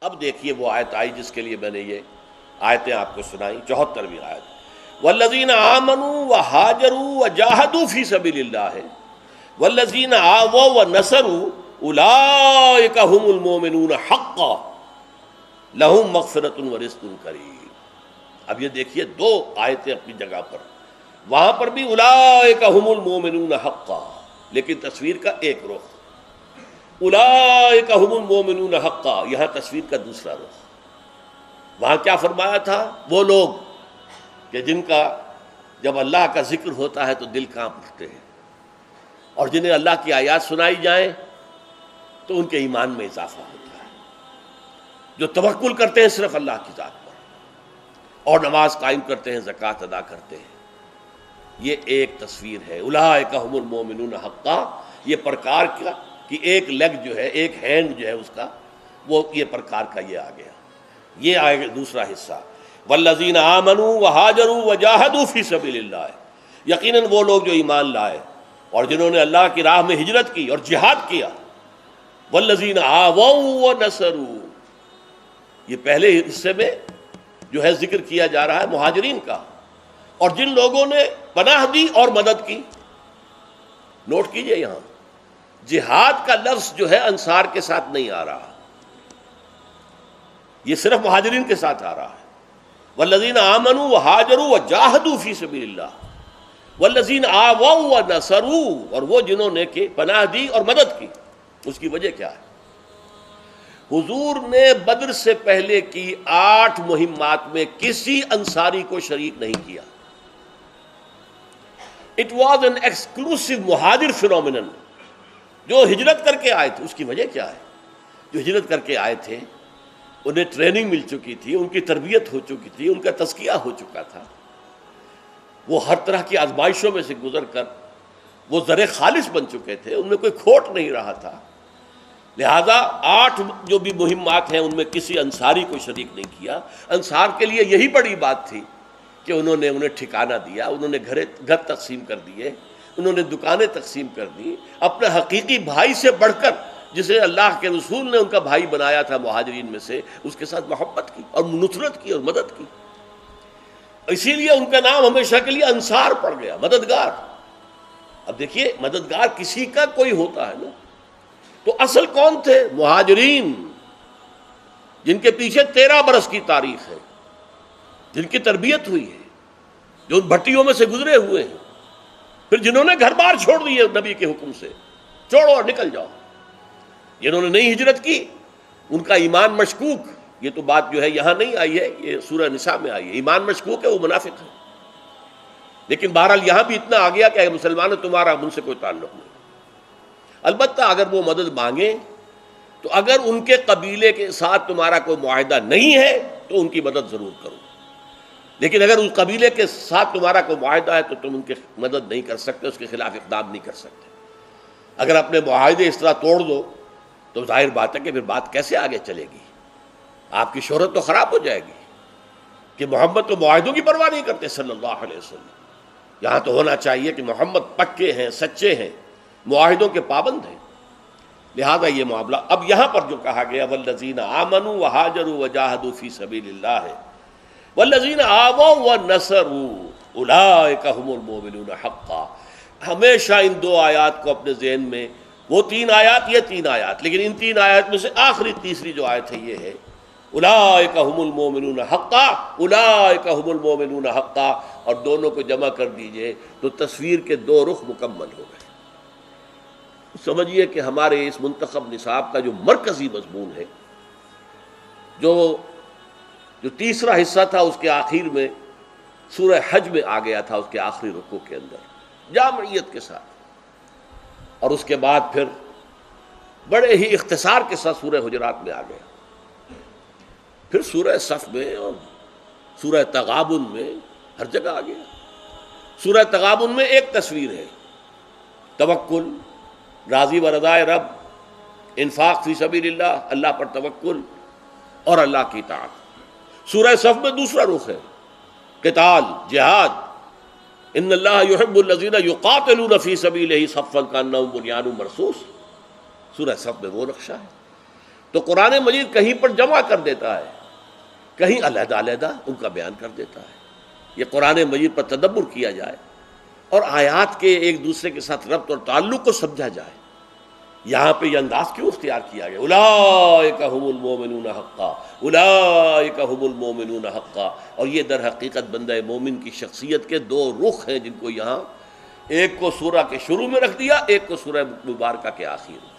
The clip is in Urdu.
اب دیکھیے وہ آیت آئی جس کے لیے میں نے یہ آیتیں آپ کو سنائی، 74ویں آیت، والذین آمنوا وہاجروا وجاہدوا فی سبیل اللہ والذین آووا ونصروا اولئک هم المؤمنون حقا لہم مغفرۃ ورزق کریم۔ اب یہ دیکھیے دو آیتیں اپنی جگہ پر، وہاں پر بھی اولئک هم المؤمنون حقا، لیکن تصویر کا ایک رخ، اولئک هم المؤمنون حقا، یہاں تصویر کا دوسرا رخ۔ وہاں کیا فرمایا تھا؟ وہ لوگ کہ جن کا جب اللہ کا ذکر ہوتا ہے تو دل کانپ اٹھتے ہیں، اور جنہیں اللہ کی آیات سنائی جائیں تو ان کے ایمان میں اضافہ ہوتا ہے، جو توکل کرتے ہیں صرف اللہ کی ذات پر، اور نماز قائم کرتے ہیں، زکوٰۃ ادا کرتے ہیں۔ یہ ایک تصویر ہے، اولئک هم المؤمنون حقا۔ یہ پرکار کی ایک لیگ جو ہے، ایک ہینڈ جو ہے اس کا، وہ یہ پرکار کا یہ آ گیا۔ یہ آئے گا دوسرا حصہ، والذین آمنوا وہاجروا وجاہدوا فی سبیل اللہ، یقیناً وہ لوگ جو ایمان لائے اور جنہوں نے اللہ کی راہ میں ہجرت کی اور جہاد کیا، والذین آووا ونصروا، یہ پہلے حصے میں جو ہے ذکر کیا جا رہا ہے مہاجرین کا، اور جن لوگوں نے پناہ دی اور مدد کی۔ نوٹ کیجئے یہاں جہاد کا لفظ جو ہے انصار کے ساتھ نہیں آ رہا، یہ صرف مہاجرین کے ساتھ آ رہا ہے۔ والذین آمنوا وہاجروا وجاہدوا فی سبیل اللہ والذین آووا ونصروا، اور وہ جنہوں نے کہ پناہ دی اور مدد کی۔ اس کی وجہ کیا ہے؟ حضور نے بدر سے پہلے کی 8 مہمات میں کسی انصاری کو شریک نہیں کیا۔ اٹ واز این ایکسکلوسیو مہاجر فینومینن، جو ہجرت کر کے آئے تھے۔ اس کی وجہ کیا ہے؟ جو ہجرت کر کے آئے تھے انہیں ٹریننگ مل چکی تھی، ان کی تربیت ہو چکی تھی، ان کا تزکیہ ہو چکا تھا، وہ ہر طرح کی آزمائشوں میں سے گزر کر وہ زر خالص بن چکے تھے، ان میں کوئی کھوٹ نہیں رہا تھا۔ لہذا 8 جو بھی مہمات ہیں ان میں کسی انصاری کو شریک نہیں کیا۔ انصار کے لیے یہی بڑی بات تھی کہ انہوں نے انہیں ٹھکانہ دیا، انہوں نے گھر تقسیم کر دیے، انہوں نے دکانیں تقسیم کر دی، اپنے حقیقی بھائی سے بڑھ کر جسے اللہ کے رسول نے ان کا بھائی بنایا تھا مہاجرین میں سے، اس کے ساتھ محبت کی اور نصرت کی اور مدد کی۔ اسی لیے ان کا نام ہمیشہ کے لیے انصار پڑ گیا، مددگار۔ اب دیکھیے مددگار کسی کا کوئی ہوتا ہے نا، تو اصل کون تھے؟ مہاجرین، جن کے پیچھے 13 برس کی تاریخ ہے، جن کی تربیت ہوئی ہے، جو ان بھٹیوں میں سے گزرے ہوئے ہیں، پھر جنہوں نے گھر بار چھوڑ دیے نبی کے حکم سے، چھوڑو اور نکل جاؤ۔ جنہوں نے نہیں ہجرت کی ان کا ایمان مشکوک، یہ تو بات جو ہے یہاں نہیں آئی ہے، یہ سورہ نساء میں آئی ہے، ایمان مشکوک ہے، وہ منافق ہے۔ لیکن بہرحال یہاں بھی اتنا آ گیا کہ اے مسلمانوں تمہارا ان سے کوئی تعلق نہیں۔ البتہ اگر وہ مدد مانگیں تو اگر ان کے قبیلے کے ساتھ تمہارا کوئی معاہدہ نہیں ہے تو ان کی مدد ضرور کرو، لیکن اگر اس قبیلے کے ساتھ تمہارا کوئی معاہدہ ہے تو تم ان کی مدد نہیں کر سکتے، اس کے خلاف اقدام نہیں کر سکتے۔ اگر اپنے معاہدے اس طرح توڑ دو تو ظاہر بات ہے کہ پھر بات کیسے آگے چلے گی؟ آپ کی شہرت تو خراب ہو جائے گی کہ محمد تو معاہدوں کی پرواہ نہیں کرتے صلی اللہ علیہ وسلم۔ یہاں تو ہونا چاہیے کہ محمد پکے ہیں، سچے ہیں، معاہدوں کے پابند ہیں۔ لہذا یہ معاملہ اب یہاں پر جو کہا گیا والذین آمنوا وہاجروا وجاہدوا فی سبیل اللہ والذین آووا ونصروا اولئک هم المؤمنون حقا، ہمیشہ ان 2 آیات کو اپنے ذہن میں، وہ 3 آیات، یہ 3 آیات، لیکن ان 3 آیات میں سے آخری تیسری جو آیت ہے یہ ہے اولئک هم المؤمنون حقا، اولئک هم المؤمنون حقا، اور دونوں کو جمع کر دیجئے تو تصویر کے 2 رخ مکمل ہو گئے۔ سمجھیے کہ ہمارے اس منتخب نصاب کا جو مرکزی مضمون ہے، جو تیسرا حصہ تھا اس کے آخر میں سورہ حج میں آ گیا تھا، اس کے آخری رکوع کے اندر جامعیت کے ساتھ، اور اس کے بعد پھر بڑے ہی اختصار کے ساتھ سورہ حجرات میں آ گیا، پھر سورہ صف میں اور سورہ تغابن میں ہر جگہ آ گیا۔ سورہ تغابن میں ایک تصویر ہے، توکل، راضی و رضائے رب، انفاق فی سبیل اللہ، اللہ پر توکل اور اللہ کی اطاعت۔ سورہ صف میں دوسرا رخ ہے، قتال، جہاد، ان اللہ یحب الذین یقاتلون فی سبیلہ صفا کانہم بنیان مرصوص۔ سورہ صف میں وہ نقشہ ہے۔ تو قرآن مجید کہیں پر جمع کر دیتا ہے، کہیں علیحدہ علیحدہ ان کا بیان کر دیتا ہے۔ یہ قرآن مجید پر تدبر کیا جائے اور آیات کے ایک دوسرے کے ساتھ ربط اور تعلق کو سمجھا جائے۔ یہاں پہ یہ انداز کیوں اختیار کیا گیا؟ اولئک هم المؤمنون حقا، اولئک هم المؤمنون حقا، اور یہ در حقیقت بندہ مومن کی شخصیت کے دو رخ ہیں جن کو یہاں ایک کو سورہ کے شروع میں رکھ دیا، ایک کو سورہ مبارکہ کے آخر میں۔